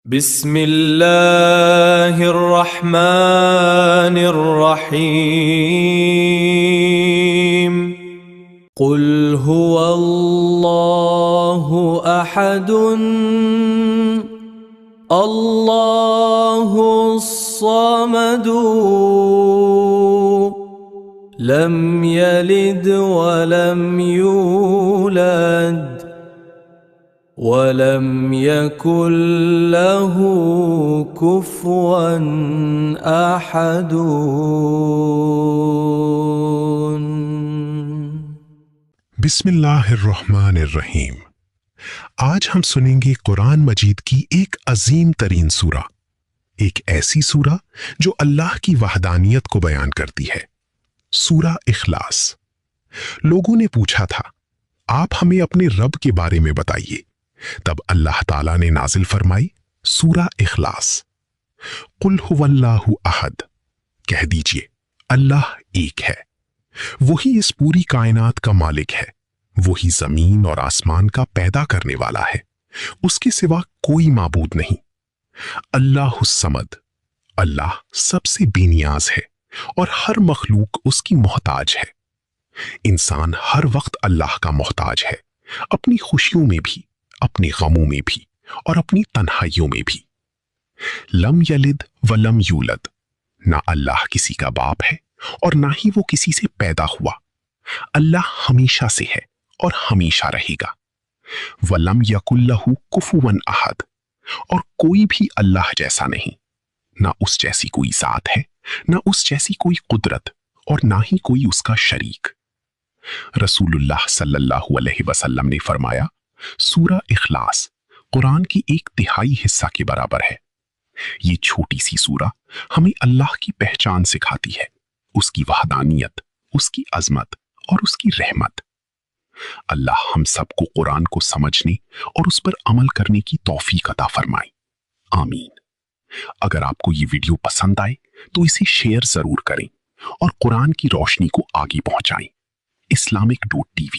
बिस्मिल्लाहिर रहमानिर रहीम। कुल हुवल्लाहु अहदुन अल्लाहुस समदु लम यलिद वलम यूलद वलम यकुल लहू कुफुवन अहदुन। बिस्मिल्लाहिर्रहमानिर्रहीम। आज हम सुनेंगे कुरान मजीद की एक अजीम तरीन सूरा, एक ऐसी सूरा जो अल्लाह की वहदानियत को बयान करती है, सूरा इखलास। लोगों ने पूछा था, आप हमें अपने रब के बारे में बताइए। तब अल्लाह ताला ने नाजिल फरमाई सूरा इखलास। कुल हुवल्लाहु अहद, कह दीजिए अल्लाह एक है। वही इस पूरी कायनात का मालिक है, वही जमीन और आसमान का पैदा करने वाला है, उसके सिवा कोई माबूद नहीं। अल्लाहुस समद, अल्लाह सबसे बेनियाज है और हर मखलूक उसकी मोहताज है। इंसान हर वक्त अल्लाह का मोहताज है, अपनी खुशियों में भी, अपने गमों में भी और अपनी तन्हाइयों में भी। लम यलिद व लम यूलद, ना अल्लाह किसी का बाप है और ना ही वो किसी से पैदा हुआ। अल्लाह हमेशा से है और हमेशा रहेगा। वलम यकुल्लहु कुफुवन अहद, और कोई भी अल्लाह जैसा नहीं। ना उस जैसी कोई जात है, ना उस जैसी कोई कुदरत, और ना ही कोई उसका शरीक। रसूलुल्लाह सल्लल्लाहु अलैहि वसल्लम ने फरमाया, सूरा इखलास कुरान की 1/3 हिस्सा के बराबर है। ये छोटी सी सूरा हमें अल्लाह की पहचान सिखाती है, उसकी वहदानियत, उसकी अजमत और उसकी रहमत। अल्लाह हम सबको कुरान को समझने और उस पर अमल करने की तौफीक अता फरमाए, आमीन। अगर आपको ये वीडियो पसंद आए तो इसे शेयर जरूर करें और कुरान की रोशनी को आगे पहुंचाएं। islamic.tv